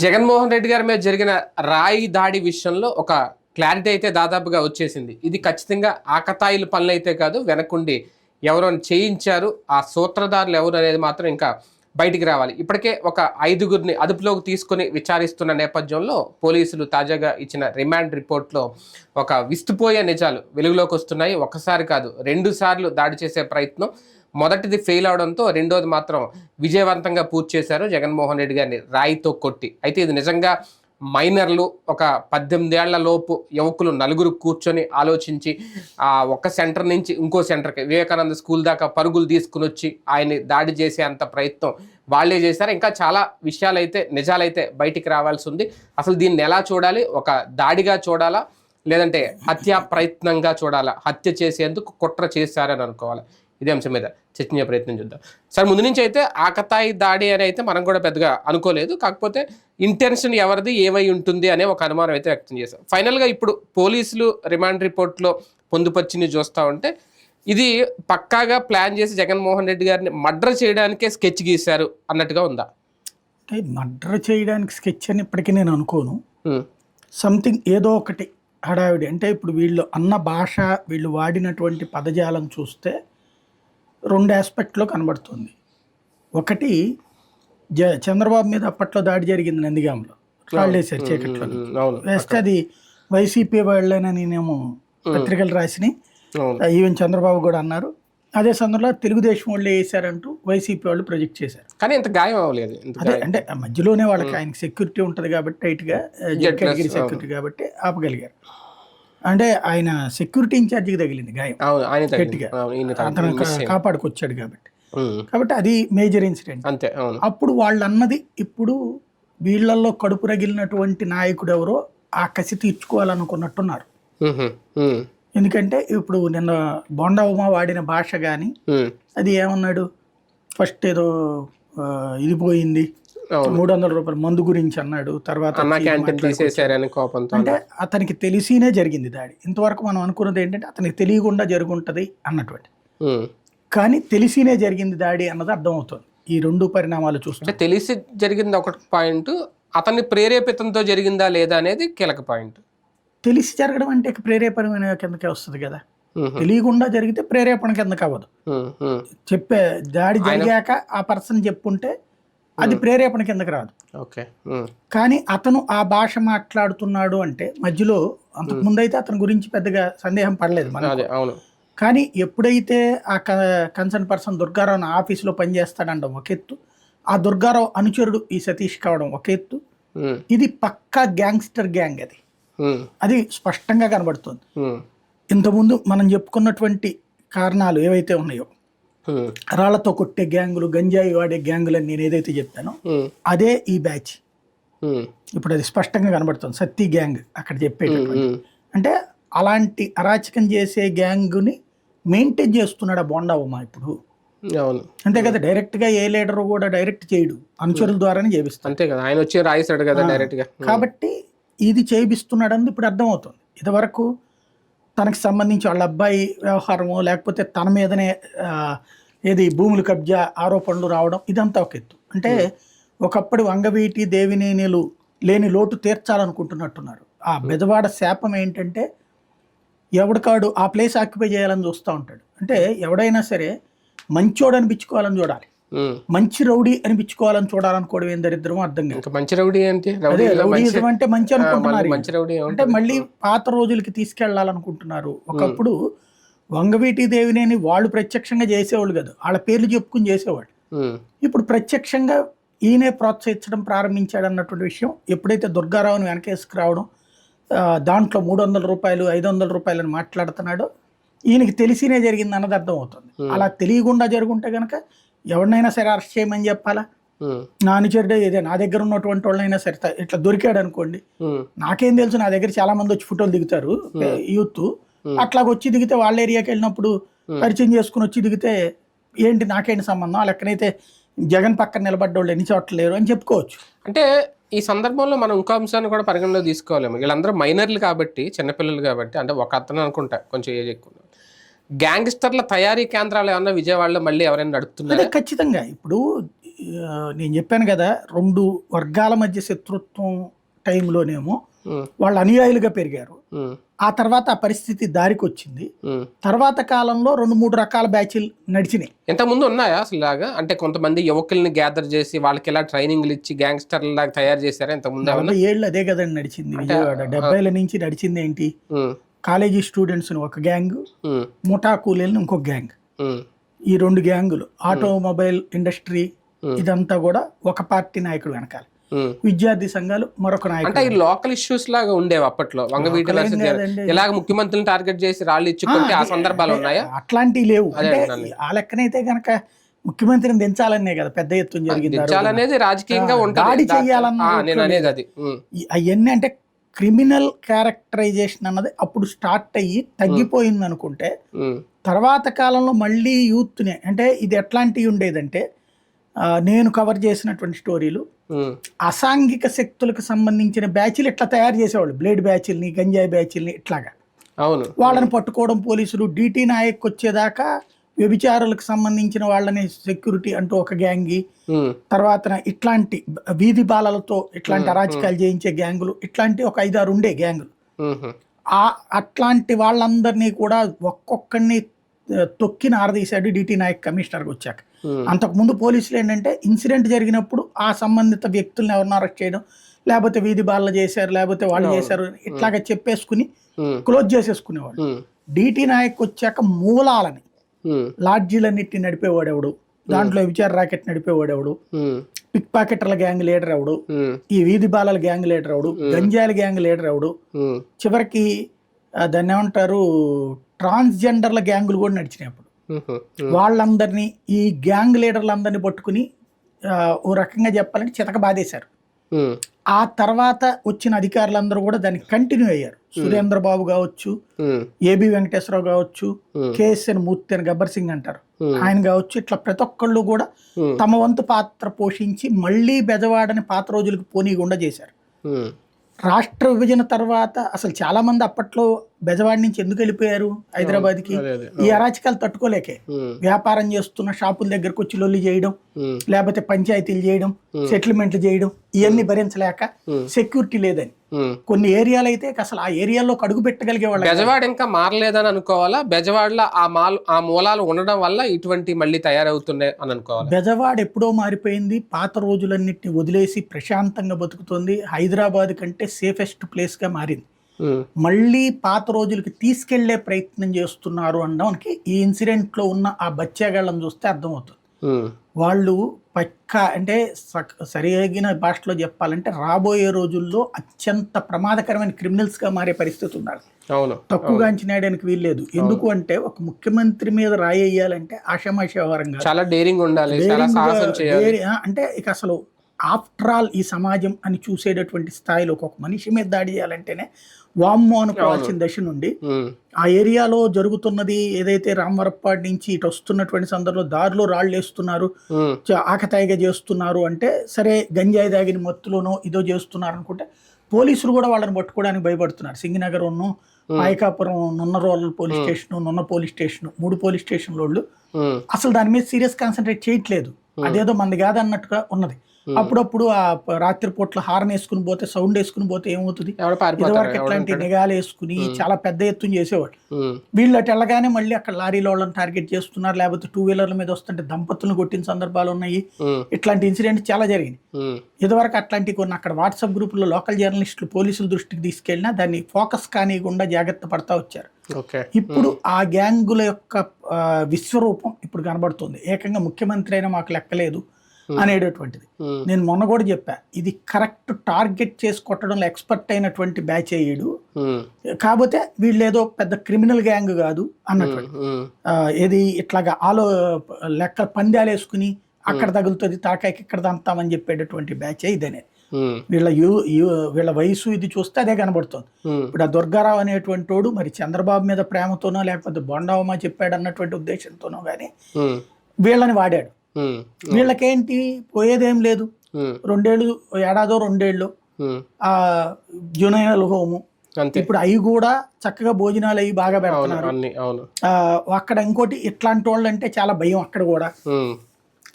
జగన్మోహన్ రెడ్డి గారి మీద జరిగిన రాయి దాడి విషయంలో ఒక క్లారిటీ అయితే దాదాపుగా వచ్చేసింది. ఇది ఖచ్చితంగా ఆకతాయిల పనులు అయితే కాదు, వెనకుండి ఎవరో చేయించారు, ఆ సూత్రధారులు ఎవరు అనేది మాత్రం ఇంకా బయటికి రావాలి. ఇప్పటికే ఒక 5గురిని అదుపులోకి తీసుకుని విచారిస్తున్న నేపథ్యంలో పోలీసులు తాజాగా ఇచ్చిన రిమాండ్ రిపోర్ట్లో ఒక విస్తుపోయే నిజాలు వెలుగులోకి వస్తున్నాయి. ఒకసారి కాదు, 2 సార్లు దాడి చేసే ప్రయత్నం. మొదటిది ఫెయిల్ అవడంతో రెండోది మాత్రం విజయవంతంగా పూర్తి చేశారు జగన్మోహన్ రెడ్డి గారిని రాయితో కొట్టి. అయితే ఇది నిజంగా మైనర్లు, ఒక 18 ఏళ్ల లోపు యువకులు నలుగురు కూర్చొని ఆలోచించి ఒక సెంటర్ నుంచి ఇంకో సెంటర్కి, వివేకానంద స్కూల్ దాకా పరుగులు తీసుకుని వచ్చి ఆయన్ని దాడి చేసే అంత ప్రయత్నం వాళ్ళే చేశారు. ఇంకా చాలా విషయాలైతే నిజాలైతే బయటికి రావాల్సి ఉంది. అసలు దీన్ని ఎలా చూడాలి? ఒక దాడిగా చూడాలా, లేదంటే హత్యా ప్రయత్నంగా చూడాలా? హత్య చేసేందుకు కుట్ర చేశారని అనుకోవాలి. ఇదే అంశం మీద చర్చించే ప్రయత్నం చేద్దాం. సార్, ముందు నుంచి అయితే ఆకతాయి దాడి అని అయితే మనం కూడా పెద్దగా అనుకోలేదు. కాకపోతే ఇంటెన్షన్ ఎవరిది, ఏమై ఉంటుంది అనే ఒక అనుమానం అయితే వ్యక్తం చేశాం. ఫైనల్గా ఇప్పుడు పోలీసులు రిమాండ్ రిపోర్ట్లో పొందుపరిచింది చూస్తూ ఉంటే ఇది పక్కాగా ప్లాన్ చేసి జగన్మోహన్ రెడ్డి గారిని మర్డర్ చేయడానికే స్కెచ్ గీశారు అన్నట్టుగా ఉందా? అంటే మర్డర్ చేయడానికి స్కెచ్ అని ఇప్పటికీ నేను అనుకోను. సంథింగ్ ఏదో ఒకటి హడావిడి. అంటే ఇప్పుడు వీళ్ళు అన్న భాష, వీళ్ళు వాడినటువంటి పదజాలం చూస్తే 2 ఆస్పెక్ట్లో కనబడుతుంది. ఒకటి, చంద్రబాబు మీద అప్పట్లో దాడి జరిగింది నందిగాంలో, రాళ్ళేశారు చీకట్లో వేస్తే అది వైసీపీ వాళ్ళేనని నేనేమో పత్రికలు రాసినాయి. ఈవెన్ చంద్రబాబు కూడా అన్నారు. అదే సందర్భంలో తెలుగుదేశం వాళ్ళు వేసారంటూ వైసీపీ వాళ్ళు ప్రొజెక్ట్ చేశారు. కానీ ఇంత గాయం అవ్వలేదు. అదే అంటే మధ్యలోనే వాళ్ళకి ఆయనకి సెక్యూరిటీ ఉంటుంది కాబట్టి, టైట్గా కేటగిరీ సెక్యూరిటీ కాబట్టి ఆపగలిగారు. అంటే ఆయన సెక్యూరిటీ ఇన్ఛార్జికి తగిలింది గాయం గట్టిగా, అతను కాపాడుకొచ్చాడు కాబట్టి అది మేజర్ ఇన్సిడెంట్. అంతే. అప్పుడు వాళ్ళు అన్నది, ఇప్పుడు వీళ్ళల్లో కడుపు రగిలినటువంటి నాయకుడు ఎవరో ఆ కసి తీర్చుకోవాలనుకున్నట్టున్నారు. ఎందుకంటే ఇప్పుడు నిన్న బోండా ఉమా వాడిన భాష కానీ, అది ఏమన్నాడు, ఫస్ట్ ఏదో ఇది పోయింది, 300 రూపాయల మందు గురించి అన్నాడు. తర్వాత అంటే అతనికి తెలిసినే జరిగింది దాడి. ఇంతవరకు మనం అనుకున్నది ఏంటంటే అతనికి తెలియకుండా జరుగుంటది అన్నటువంటి, కానీ తెలిసినే జరిగింది దాడి అన్నది అర్థమవుతుంది ఈ 2 పరిణామాలు చూస్తుంటే. తెలిసి జరిగింది ఒక పాయింట్, అతన్ని ప్రేరేపితంతో జరిగిందా లేదా అనేది కీలక పాయింట్. తెలిసి జరగడం అంటే ప్రేరేపణ కిందకే వస్తుంది కదా. తెలియకుండా జరిగితే ప్రేరేపణ కిందకి అవ్వదు. చెప్పే దాడి జరిగాక ఆ పర్సన్ చెప్పుంటే అది ప్రేరేపణ కిందకి రాదు. కానీ అతను ఆ భాష మాట్లాడుతున్నాడు అంటే మధ్యలో, అంతకు ముందైతే అతని గురించి పెద్దగా సందేహం పడలేదు మనకు. కానీ ఎప్పుడైతే ఆ కన్సర్న్ పర్సన్ దుర్గారావు ఆఫీసులో పనిచేస్తాడండం ఒక ఎత్తు, ఆ దుర్గారావు అనుచరుడు ఈ సతీష్ కావడం ఒక ఎత్తు, ఇది పక్కా గ్యాంగ్స్టర్ గ్యాంగ్. అది స్పష్టంగా కనబడుతుంది. ఇంతకుముందు మనం చెప్పుకున్నటువంటి కారణాలు ఏవైతే ఉన్నాయో, రాళ్లతో కొట్టే గ్యాంగులు, గంజాయి వాడే గ్యాంగులు అని నేను ఏదైతే చెప్పానో అదే ఈ బ్యాచ్. ఇప్పుడు అది స్పష్టంగా కనబడుతుంది. సత్తి గ్యాంగ్ అక్కడ చెప్పేటటువంటి, అంటే అలాంటి అరాచకం చేసే గ్యాంగ్ని మెయింటైన్ చేస్తున్నాడు ఆ బోండా ఉమా ఇప్పుడు. అంతే కదా, డైరెక్ట్ గా ఏ లీడర్ కూడా డైరెక్ట్ చేయడు, అనుచరుల ద్వారానే చేపిస్తాడు. అంతే కదా, ఆయన వచ్చి రాయిస్తాడు కదా డైరెక్ట్ గా. కాబట్టి ఇది చేయిస్తున్నాడు అని ఇప్పుడు అర్థమవుతుంది. ఇదివరకు తనకు సంబంధించి వాళ్ళ అబ్బాయి వ్యవహారము, లేకపోతే తన మీదనే ఏది భూములు కబ్జా ఆరోపణలు రావడం, ఇదంతా ఒక ఎత్తు. అంటే ఒకప్పుడు వంగవీటి దేవినేనిలు లేని లోటు తీర్చాలనుకుంటున్నట్టున్నారు. ఆ బెజవాడ శాపం ఏంటంటే ఎవడికాడు ఆ ప్లేస్ ఆక్యుపై చేయాలని చూస్తూ ఉంటాడు. అంటే ఎవడైనా సరే మంచోడు అనిపించుకోవాలని చూడాలి, మంచి రౌడీ అనిపించుకోవాలని చూడాలనుకోవడం ఏం దరిద్రమో అర్థం కాదు. మంచి రౌడీ అంటే అదే రౌడీజం అంటే మంచి అనుకుంటున్నారు. అంటే మళ్ళీ పాత రోజులకి తీసుకెళ్లాలనుకుంటున్నారు. ఒకప్పుడు వంగవీటి దేవినేని వాళ్ళు ప్రత్యక్షంగా చేసేవాళ్ళు కదా, వాళ్ళ పేర్లు చెప్పుకుని చేసేవాళ్ళు. ఇప్పుడు ప్రత్యక్షంగా ఈయనే ప్రోత్సహించడం ప్రారంభించాడు అన్నటువంటి విషయం ఎప్పుడైతే దుర్గారావుని వెనకేసుకు రావడం, దాంట్లో 300 రూపాయలు 500 రూపాయలు అని మాట్లాడుతున్నాడో, ఈయనకి తెలిసినే జరిగింది అన్నది అర్థం అవుతుంది. అలా తెలియకుండా జరుగుంటే కనుక ఎవరినైనా సరే అరెస్ట్ చేయమని చెప్పాలా. నా అనుచరుడే ఇదే, నా దగ్గర ఉన్నటువంటి వాళ్ళైనా సరే ఇట్లా దొరికాడు అనుకోండి, నాకేం తెలుసు, నా దగ్గర చాలా మంది వచ్చి ఫోటోలు దిగుతారు యూత్, అట్లాగ వచ్చి దిగితే వాళ్ళ ఏరియాకి వెళ్ళినప్పుడు పరిచయం చేసుకుని వచ్చి దిగితే ఏంటి నాకేంటి సంబంధం, ఆ లెక్కనైతే జగన్ పక్కన నిలబడ్డోళ్ళు ఎన్ని చోట్ల లేరు అని చెప్పుకోవచ్చు. అంటే ఈ సందర్భంలో మనం ఇంకో అంశాన్ని కూడా పరిగణలో తీసుకోలేము. వీళ్ళందరూ మైనర్లు కాబట్టి, చిన్నపిల్లలు కాబట్టి, అంటే ఒక అతను అనుకుంటా కొంచెం ఏజ్ ఎక్కువ, గ్యాంగ్స్టర్ల తయారీ కేంద్రాలు ఏమన్నా విజయవాడలో మళ్ళీ ఎవరైనా నడుపుతున్నారా? ఖచ్చితంగా. ఇప్పుడు నేను చెప్పాను కదా, 2 వర్గాల మధ్య శత్రుత్వం టైంలోనేమో వాళ్ళు అనుయాయులుగా పెరిగారు. ఆ తర్వాత ఆ పరిస్థితి దారికి వచ్చింది. తర్వాత కాలంలో 2-3 రకాల బ్యాచ్లు నడిచినాయి. ఎంతకుముందు ఉన్నాయా అసలు ఇలాగా? అంటే కొంతమంది యువకుల్ని గ్యాదర్ చేసి వాళ్ళకి ఇలా ట్రైనింగ్లు ఇచ్చి గ్యాంగ్స్టర్ల లాగా తయారు చేశారా ఇంతకుముందు? 40 ఏళ్ళు అదే కదండి నడిచింది విజయవాడ. 70ల నుంచి నడిచింది ఏంటి, కాలేజీ స్టూడెంట్స్ ఒక గ్యాంగ్, ముఠా కూలీలను ఇంకొక గ్యాంగ్, ఈ 2 గ్యాంగులు. ఆటోమొబైల్ ఇండస్ట్రీ ఇదంతా కూడా ఒక పార్టీ నాయకుడు వెనకాల, విద్యార్థి సంఘాలు మరొక నాయకుడు. అంటే ఈ లోకల్ ఇష్యూస్ లాగా ఉండేవి అప్పట్లో. వంగవీటి ఇలాగ ముఖ్యమంత్రులను టార్గెట్ చేసి రాళ్ళు ఇచ్చుకుంటే ఆ సందర్భాలు ఉన్నాయా? అట్లాంటివి లేవు. అంటే ఆ లెక్కనైతే గనక ముఖ్యమంత్రిని దించాలనే కదా పెద్ద ఎత్తున జరిగింది. దించాలనేది రాజకీయంగా దాడి చేయాలన్నది అవన్నీ. అంటే క్రిమినల్ క్యారెక్టరైజేషన్ అన్నది అప్పుడు స్టార్ట్ అయ్యి తగ్గిపోయింది అనుకుంటే, తర్వాత కాలంలో మళ్ళీ యూత్ని, అంటే ఇది ఎట్లాంటివి ఉండేదంటే, నేను కవర్ చేసినటువంటి స్టోరీలు అసాంఘిక శక్తులకు సంబంధించిన బ్యాచ్లు ఇట్లా తయారు చేసేవాళ్ళు, బ్లేడ్ బ్యాచ్ల్ని, గంజాయి బ్యాచ్ల్ని ఇట్లాగా. అవును, వాళ్ళని పట్టుకోవడం పోలీసులు. డిటి నాయక్ వచ్చేదాకా వ్యభిచారులకు సంబంధించిన వాళ్ళని సెక్యూరిటీ అంటూ ఒక గ్యాంగి, తర్వాత ఇట్లాంటి వీధి బాలలతో ఇట్లాంటి అరాచకాలు చేయించే గ్యాంగులు, ఇట్లాంటి ఒక 5-6 ఉండే గ్యాంగులు. అట్లాంటి వాళ్ళందరినీ కూడా ఒక్కొక్కడిని తొక్కిన ఆరదీశాడు డిటి నాయక్ కమిషనర్కి వచ్చాక. అంతకుముందు పోలీసులు ఏంటంటే ఇన్సిడెంట్ జరిగినప్పుడు ఆ సంబంధిత వ్యక్తులను ఎవరిని అరెస్ట్ చేయడం, లేకపోతే వీధి బాలలు చేశారు, లేకపోతే వాళ్ళు చేశారు, ఇట్లాగా చెప్పేసుకుని క్లోజ్ చేసేసుకునేవాడు. డిటి నాయక్ వచ్చాక మూలాలని, లాడ్జీలన్నిటిని నడిపేవాడెవడు, దాంట్లో విచార రాకెట్ నడిపేవాడెవడు, పిక్ పాకెటర్ల గ్యాంగ్ లీడర్ ఎవడు, ఈ వీధి బాలల గ్యాంగ్ లీడర్ ఎవడు, గంజాయిల గ్యాంగ్ లీడర్ ఎవడు, చివరికి దాన్ని ఏమంటారు ట్రాన్స్జెండర్ల గ్యాంగులు కూడా నడిచినాయి అప్పుడు. వాళ్ళందరినీ, ఈ గ్యాంగ్ లీడర్లందరినీ పట్టుకుని ఓ రకంగా చెప్పాలంటే చితక బాధేశారు. ఆ తర్వాత వచ్చిన అధికారులందరూ కూడా దానికి కంటిన్యూ అయ్యారు. సురేంద్ర బాబు కావచ్చు, ఏబి వెంకటేశ్వరరావు కావచ్చు, కేఎస్ఎన్ మూర్తి అని గబ్బర్ సింగ్ అంటారు ఆయన కావచ్చు, ఇట్లా ప్రతి ఒక్కళ్ళు కూడా తమ వంతు పాత్ర పోషించి మళ్ళీ బెజవాడని పాత రోజులకు పోనీయకుండా చేశారు. రాష్ట్ర విభజన తర్వాత అసలు చాలా మంది అప్పట్లో బెజవాడ నుంచి ఎందుకు వెళ్ళిపోయారు హైదరాబాద్కి? ఈ అరాచకాలు తట్టుకోలేకే. వ్యాపారం చేస్తున్న షాపుల దగ్గరకు వచ్చి లొల్లి చేయడం, లేకపోతే పంచాయతీలు చేయడం, సెటిల్మెంట్లు చేయడం, ఇవన్నీ భరించలేక, సెక్యూరిటీ లేదని కొన్ని ఏరియాలు అయితే అసలు ఆ ఏరియాలో అడుగు పెట్టగలిగే వాళ్ళు. బెజవాడ ఇంకా మారలేదని అనుకోవాలా? బెజవాడలో ఆ మూలాలు ఉండడం వల్ల ఇటువంటి మళ్ళీ తయారవుతున్నాయి అని అనుకోవాలి. బెజవాడ ఎప్పుడో మారిపోయింది. పాత రోజులన్నిటిని వదిలేసి ప్రశాంతంగా బతుకుతుంది. హైదరాబాద్ కంటే సేఫెస్ట్ ప్లేస్ గా మారింది. మళ్ళీ పాత రోజులకి తీసుకెళ్లే ప్రయత్నం చేస్తున్నారు అనడానికి ఈ ఇన్సిడెంట్ లో ఉన్న ఆ బచ్చాగాళ్ళని చూస్తే అర్థమవుతుంది. వాళ్ళు పక్కా, అంటే సరిగిన భాషలో చెప్పాలంటే రాబోయే రోజుల్లో అత్యంత ప్రమాదకరమైన క్రిమినల్స్ గా మారే పరిస్థితి ఉన్నారు. తక్కువగా అంచనాయడానికి వీల్లేదు. ఎందుకు అంటే ఒక ముఖ్యమంత్రి మీద రాయేయాలంటే ఆషామాషి వ్యవహారంగా చాలా డేరింగ్ ఉండాలి, అంటే ఇక అసలు ఆఫ్టర్ ఆల్ ఈ సమాజం అని చూసేటటువంటి స్థాయిలో ఒక మనిషి మీద దాడి చేయాలంటేనే వామ్మో అనుకోవాల్సిన దశ నుండి ఆ ఏరియాలో జరుగుతున్నది ఏదైతే రామవరప్పాడి నుంచి ఇటు వస్తున్నటువంటి సందర్భంలో దారిలో రాళ్ళు వేస్తున్నారు, ఆకతాయిగా చేస్తున్నారు అంటే సరే, గంజాయి దాగిన మత్తులోనో ఇదో చేస్తున్నారు అనుకుంటే పోలీసులు కూడా వాళ్ళని పట్టుకోవడానికి భయపడుతున్నారు. సింగినగర్, పాయకాపురం, నున్నరోల్ పోలీస్ స్టేషన్, నున్న పోలీస్ స్టేషన్, 3 పోలీస్ స్టేషన్ల వాళ్ళు అసలు దాని మీద సీరియస్ కాన్సన్ట్రేట్ చేయట్లేదు. అదేదో మంది కాదన్నట్టుగా ఉన్నది. అప్పుడప్పుడు ఆ రాత్రిపూట్ల హార్న్ వేసుకుని పోతే, సౌండ్ వేసుకుని పోతే ఏమవుతుంది, ఇదివరకు ఎట్లాంటి నిఘాలు వేసుకుని చాలా పెద్ద ఎత్తున చేసేవాడు. వీళ్ళు అటు వెళ్ళగానే మళ్ళీ అక్కడ లారీలో వాళ్ళని టార్గెట్ చేస్తున్నారు, లేకపోతే 2 వీలర్ల మీద వస్తుంటే దంపతులను కొట్టిన సందర్భాలు ఉన్నాయి. ఇట్లాంటి ఇన్సిడెంట్ చాలా జరిగింది. ఇదివరకు అట్లాంటి కొన్ని అక్కడ వాట్సాప్ గ్రూపుల్లో లోకల్ జర్నలిస్టులు పోలీసుల దృష్టికి తీసుకెళ్ళినా దాన్ని ఫోకస్ కానివ్వకుండా జాగ్రత్త పడతా వచ్చారు. ఇప్పుడు ఆ గ్యాంగుల యొక్క విశ్వరూపం ఇప్పుడు కనబడుతుంది. ఏకంగా ముఖ్యమంత్రి అయినా మాకు లెక్కలేదు అనేటటువంటిది. నేను మొన్న కూడా చెప్పా, ఇది కరెక్ట్ టార్గెట్ చేసి కొట్టడంలో ఎక్స్పర్ట్ అయినటువంటి బ్యాచ్ అయ్యాడు. కాకపోతే వీళ్ళు ఏదో పెద్ద క్రిమినల్ గ్యాంగ్ కాదు అన్నటువంటి, ఏది ఇట్లాగా లెక్క పందాలు వేసుకుని అక్కడ తగులుతుంది తలకాయకి ఇక్కడ దంతామని చెప్పేటటువంటి బ్యాచ్ ఇదనేది. వీళ్ళ వయసు ఇది చూస్తే అదే కనబడుతుంది. ఇప్పుడు ఆ దుర్గారావు అనేటువంటి వాడు మరి చంద్రబాబు మీద ప్రేమతోనో లేకపోతే బొండావమా చెప్పాడు అన్నటువంటి ఉద్దేశంతోనో గానీ వీళ్ళని వాడాడు. వీళ్ళకేంటి పోయేదేం లేదు. 2 ఏళ్ళు, ఏడాదో 2 ఏళ్ళు ఆ జునైనల్ హోము, ఇప్పుడు అవి కూడా చక్కగా భోజనాలు అవి బాగా పెడుతున్నారు. అక్కడ ఇంకోటి ఇట్లాంటి వాళ్ళు అంటే చాలా భయం అక్కడ కూడా.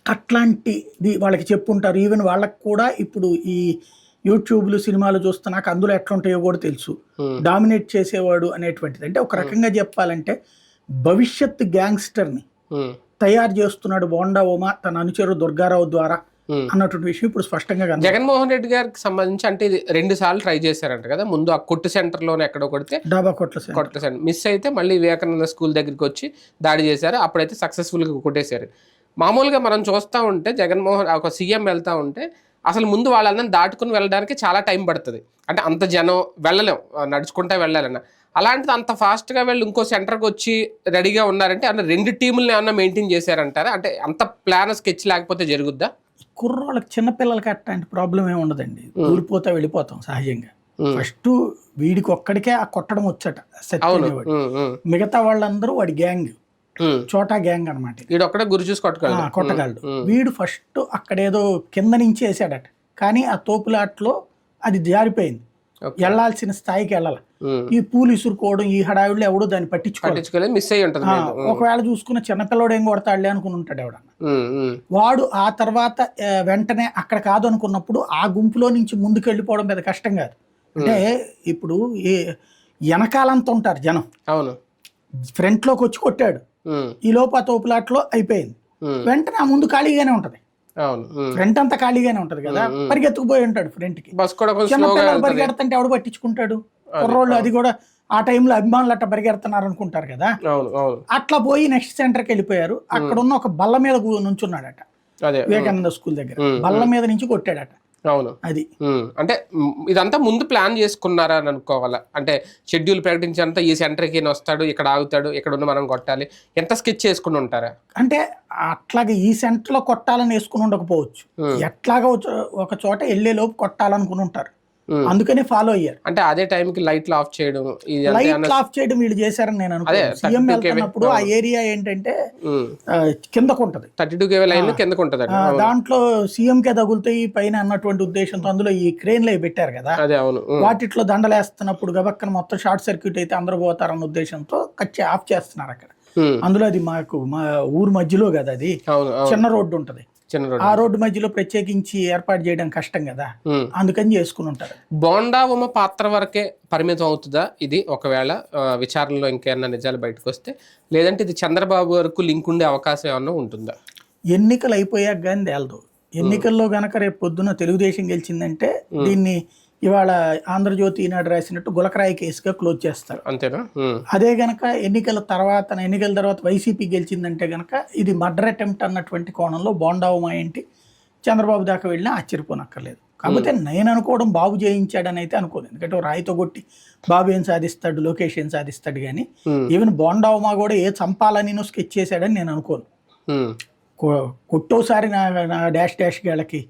అట్లాంటిది వాళ్ళకి చెప్పుంటారు. ఈవెన్ వాళ్ళకి కూడా ఇప్పుడు ఈ యూట్యూబ్లు సినిమాలు చూస్తున్నాక అందులో ఎట్లుంటాయో కూడా తెలుసు. డామినేట్ చేసేవాడు అనేటువంటిది అంటే ఒక రకంగా చెప్పాలంటే భవిష్యత్ గ్యాంగ్స్టర్ని తయారు చేస్తున్నాడు బోండా ఉమా తన అనుచరు దుర్గారావు ద్వారా అన్నటువంటి విషయం ఇప్పుడు స్పష్టంగా కనబడుతుంది. జగన్మోహన్ రెడ్డి గారికి సంబంధించి అంటే ఇది 2 సార్లు ట్రై చేశారంట కదా. ముందు ఆ కొట్టు సెంటర్ లోనే ఎక్కడో కొడితే డాబా కొట్ల సెంటర్ మిస్ అయితే మళ్ళీ వివేకానంద స్కూల్ దగ్గరికి వచ్చి దాడి చేశారు. అప్పుడైతే సక్సెస్ఫుల్ గా కొట్టేశారు. మామూలుగా మనం చూస్తూ ఉంటే జగన్మోహన్ ఒక సీఎం వెళ్తా ఉంటే అసలు ముందు వాళ్ళందరినీ దాటుకుని వెళ్ళడానికి చాలా టైం పడుతుంది. అంటే అంత జనం వెళ్ళలేం, నడుచుకుంటా వెళ్ళాలన్న. అలాంటిది అంత ఫాస్ట్గా వెళ్ళి ఇంకో సెంటర్కి వచ్చి రెడీగా ఉన్నారంటే అన్న 2 టీములను ఏమన్నా మెయింటైన్ చేశారంటారా? అంటే అంత ప్లాన్ స్కెచ్ లేకపోతే జరుగుద్దా? కుర్రోళ్ళకి చిన్నపిల్లలకి అట్లాంటి ప్రాబ్లం ఏమి ఉండదండి. ఊరిపోతా వెళ్ళిపోతాం సహజంగా. ఫస్ట్ వీడికి ఒక్కడికే ఆ కొట్టడం వచ్చట సత్యవాడు. మిగతా వాళ్ళందరూ వాడి గ్యాంగ్, చోటా గ్యాంగ్ అనమాట. వీడు ఒక్కడే గురి చూసి కొట్టగలడు. వీడు ఫస్ట్ అక్కడేదో కింద నుంచి వేసాడట, కానీ ఆ తోపులాట్లో అది జారిపోయింది, వెళ్లాల్సిన స్థాయికి వెళ్ళాల. ఈ పూలు ఇసురుకోవడం ఈ హడావిడిలో ఎవడో దాన్ని పట్టించుకోలేదు, మిస్ అయ్యి ఉంటుంది. ఒకవేళ చూసుకున్న చిన్నపిల్లడు ఏం కొడతాడులే అనుకుని ఉంటాడు ఎవడన్నా. వాడు ఆ తర్వాత వెంటనే అక్కడ కాదు అనుకున్నప్పుడు ఆ గుంపులో నుంచి ముందుకు వెళ్ళిపోవడం పెద్ద కష్టం కాదు. అంటే ఇప్పుడు వెనకాలంతా ఉంటారు జనం, అవును, ఫ్రంట్ లోకి వచ్చి కొట్టాడు, ఈ లోపు ఆ తోపులాట్లో అయిపోయింది, వెంటనే ఆ ముందు ఖాళీగానే ఉంటది, ఫ్రంట్ అంతా ఖాళీగానే ఉంటది కదా, పరిగెత్తుకుపోయి ఉంటాడు ఫ్రంట్ కి. చిన్నపిల్లలు పరిగెడుతుంటే ఎవడు పట్టించుకుంటాడు? కుర్రోళ్ళు అది కూడా ఆ టైంలో అభిమానులు అట్లా పరిగెడుతున్నారు అనుకుంటారు కదా. అట్లా పోయి నెక్స్ట్ సెంటర్కి వెళ్ళిపోయారు. అక్కడ ఉన్న ఒక బల్ల మీద నుంచున్నాడట వివేకానంద స్కూల్ దగ్గర, బల్ల మీద నుంచి కొట్టాడట. అవును, అది అంటే ఇదంతా ముందు ప్లాన్ చేసుకున్నారా అని అనుకోవాలా? అంటే షెడ్యూల్ ప్రకటించినంత ఈ సెంటర్కి వస్తాడు, ఇక్కడ ఆగుతాడు, ఇక్కడ ఉన్న మనం కొట్టాలి, ఎంత స్కెచ్ చేసుకుని ఉంటారా? అంటే అట్లాగే ఈ సెంటర్ లో కొట్టాలని వేసుకుని ఉండకపోవచ్చు, ఎట్లాగా ఒక చోట వెళ్లే లోపు కొట్టాలనుకుని ఉంటారు, అందుకనే ఫాలో అయ్యారు. అంటే అదే టైంకి లైట్లు ఆఫ్ చేయడం వీళ్ళు చేశారని నేను అనుకున్నాను. సీఎం వెళ్తున్నప్పుడు ఆ ఏరియా ఏంటంటే కిందకు ఉంటది, 32 లైన్ కిందకు ఉంటది, దాంట్లో సీఎం కే తగులుతాయి పైన అన్నటువంటి ఉద్దేశంతో అందులో ఈ క్రేన్లు పెట్టారు కదా, వాటిట్లో దండలేస్తున్నప్పుడు గబక్కన మొత్తం షార్ట్ సర్క్యూట్ అయితే అందరూ పోతారన్న ఉద్దేశంతో కచ్చి ఆఫ్ చేస్తున్నారు అక్కడ. అందులో అది మా ఊరు మధ్యలో కదా, అది చిన్న రోడ్డు ఉంటది, ఆ రోడ్డు మధ్యలో ప్రత్యేకించి ఏర్పాటు చేయడం కష్టం కదా, అందుకని చేసుకుని ఉంటారు. బోండా ఉమ పాత్ర వరకే పరిమితం అవుతుందా ఇది? ఒకవేళ విచారణలో ఇంకేమన్నా నిజాలు బయటకు వస్తే, లేదంటే ఇది చంద్రబాబు వరకు లింక్ ఉండే అవకాశం ఏమన్నా ఉంటుందా? ఎన్నికలు అయిపోయాక కానీ తేలదు. ఎన్నికల్లో గనక రేపు పొద్దున తెలుగుదేశం గెలిచిందంటే దీన్ని ఇవాళ ఆంధ్రజ్యోతి ఈనాడు రాసినట్టు గులకరాయి కేసుగా క్లోజ్ చేస్తారు, అంతేనా? అదే గనక ఎన్నికల తర్వాత వైసీపీ గెలిచిందంటే గనక ఇది మర్డర్ అటెంప్ట్ అన్నటువంటి కోణంలో బోండా ఉమా ఏంటి చంద్రబాబు దాకా వెళ్ళినా ఆశ్చర్యపోనక్కర్లేదు. కాకపోతే నేను అనుకోవడం బాబు జయించాడని అయితే అనుకోదు, ఎందుకంటే రాయితో కొట్టి బాబు ఏం సాధిస్తాడు, లోకేష్ ఏం సాధిస్తాడు, కానీ ఈవెన్ బోండా ఉమా కూడా ఏ స్కెచ్ చేశాడని నేను అనుకోను. కొట్టోసారి నా డాష్ గాళ్ళకి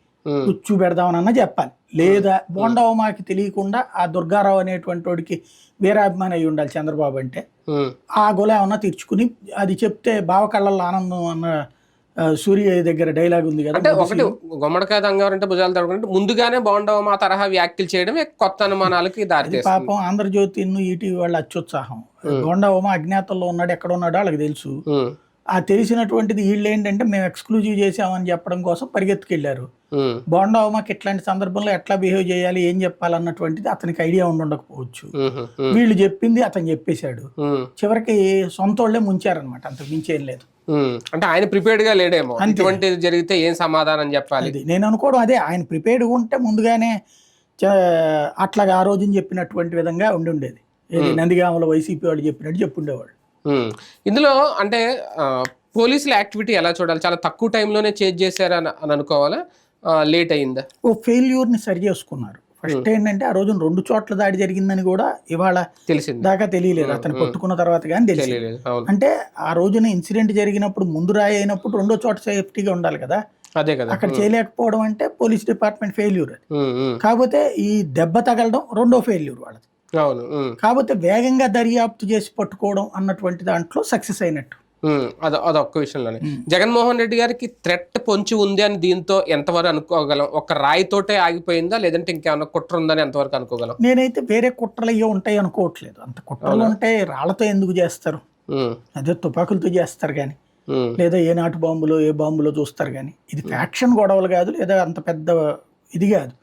కూర్చు పెడదామనన్నా చెప్పాలి, లేదా బోండా ఉమాకి తెలియకుండా ఆ దుర్గారావు అనేటువంటి వాడికి వీరాభిమాని అయి ఉండాలి చంద్రబాబు అంటే, ఆ గొల ఏమన్నా తీర్చుకుని అది చెప్తే బావ కళ్ళల్లో ఆనందం అన్న సూర్య దగ్గర డైలాగ్ ఉంది కదా. అంటే ఒకటి గుమ్మడికాయ దంగారంటే భుజాలు తడుకుంటే ముందుగానే బోండా ఉమా తరహా వ్యాఖ్యలు చేయడం కొత్త అనుమానాలకి దారి. పాపం ఆంధ్రజ్యోతి ఈటీవీ వాళ్ళ అత్యుత్సాహం, బోండా ఉమా అజ్ఞాతంలో ఉన్నాడు, ఎక్కడ ఉన్నాడో వాళ్ళకి తెలుసు. ఆ తెలిసినటువంటిది వీళ్ళు ఏంటంటే మేము ఎక్స్క్లూజివ్ చేసామని చెప్పడం కోసం పరిగెత్తుకెళ్లారు. బోండా ఉమాకి ఇట్లాంటి సందర్భంలో ఎట్లా బిహేవ్ చేయాలి, ఏం చెప్పాలన్నటువంటిది అతనికి ఐడియా ఉండకపోవచ్చు. వీళ్ళు చెప్పింది అతను చెప్పేశాడు, చివరికి సొంత వాళ్ళే ముంచారనమాట, అంతకు మించేం లేదు. అంటే ఆయన ప్రిపేర్డ్ గా లేడేమో, అటువంటిది జరిగితే ఏం సమాధానం చెప్పాలి. నేను అనుకోవడం అదే, ఆయన ప్రిపేర్డ్ ఉంటే ముందుగానే అట్లాగా ఆ రోజున చెప్పినటువంటి విధంగా ఉండేది. నందిగామలో వైసీపీ వాళ్ళు చెప్పినట్టు చెప్పుండేవాళ్ళు. ఇందులో అంటే పోలీసుల యాక్టివిటీ ఎలా చూడాలి? చాలా తక్కువ టైంలోనే చేంజ్ చేశారని అనుకోవాలా, లేట్ అయిందా? ఫెయిల్యూర్ ని సరి చేసుకున్నారు. ఫస్ట్ ఏంటంటే ఆ రోజు 2 చోట్ల దాడి జరిగిందని కూడా ఇవాళ తెలిసింది, దాకా తెలియలేదు, అతను పట్టుకున్న తర్వాత కానీ తెలియలేదు. అంటే ఆ రోజున ఇన్సిడెంట్ జరిగినప్పుడు ముందు రాయి అయినప్పుడు 2వ చోట సేఫ్టీగా ఉండాలి కదా, అదే కదా. అక్కడ చేయలేకపోవడం అంటే పోలీస్ డిపార్ట్మెంట్ ఫెయిల్యూర్. కాకపోతే ఈ దెబ్బ తగలడం 2వ ఫెయిల్యూర్ వాళ్ళది. కాకపోతే వేగంగా దర్యాప్తు చేసి పట్టుకోవడం అన్నటువంటి దాంట్లో సక్సెస్ అయినట్టు. అదొక్క విషయంలోనే జగన్మోహన్ రెడ్డి గారికి థ్రెట్ పొంచి ఉంది అని దీంతో ఎంతవరకు అనుకోగలం? ఒక రాయితోటే ఆగిపోయిందా, లేదంటే ఇంకేమన్నా కుట్ర ఉందని ఎంతవరకు అనుకోగలం? నేనైతే వేరే కుట్రలు అయ్యో ఉంటాయి అనుకోవట్లేదు. అంత కుట్రలు ఉంటే రాళ్లతో ఎందుకు చేస్తారు, అదే తుపాకులతో చేస్తారు కానీ లేదా ఏ నాటు బాంబులో ఏ బాంబులో చూస్తారు. కానీ ఇది ఫ్యాక్షన్ గొడవలు కాదు, లేదా అంత పెద్ద ఇది కాదు.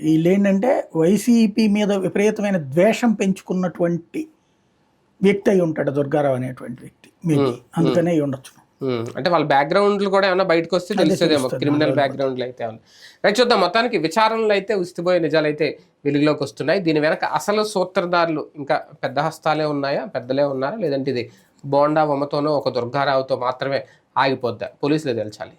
వీళ్ళు ఏంటంటే వైసీపీ మీద విపరీతమైన ద్వేషం పెంచుకున్నటువంటి వ్యక్తి అయి ఉంటాడు దుర్గారావు అనేటువంటి వ్యక్తి, మేబీ అందుకనే అయి ఉండొచ్చు. అంటే వాళ్ళ బ్యాక్గ్రౌండ్లు కూడా ఏమన్నా బయటకు వస్తే తెలుస్తుందేమో, క్రిమినల్ బ్యాక్గ్రౌండ్లు అయితే. రైట్, చూద్దాం. మొత్తానికి విచారణలు అయితే ఉస్తిపోయే నిజాలు అయితే వెలుగులోకి వస్తున్నాయి. దీని వెనక అసలు సూత్రధారులు ఇంకా పెద్ద హస్తాలే ఉన్నాయా, పెద్దలే ఉన్నారా, లేదంటే ఇది బోండా బొమ్మతోనో ఒక దుర్గారావుతో మాత్రమే ఆగిపోద్దా? పోలీసులే తేల్చాలి.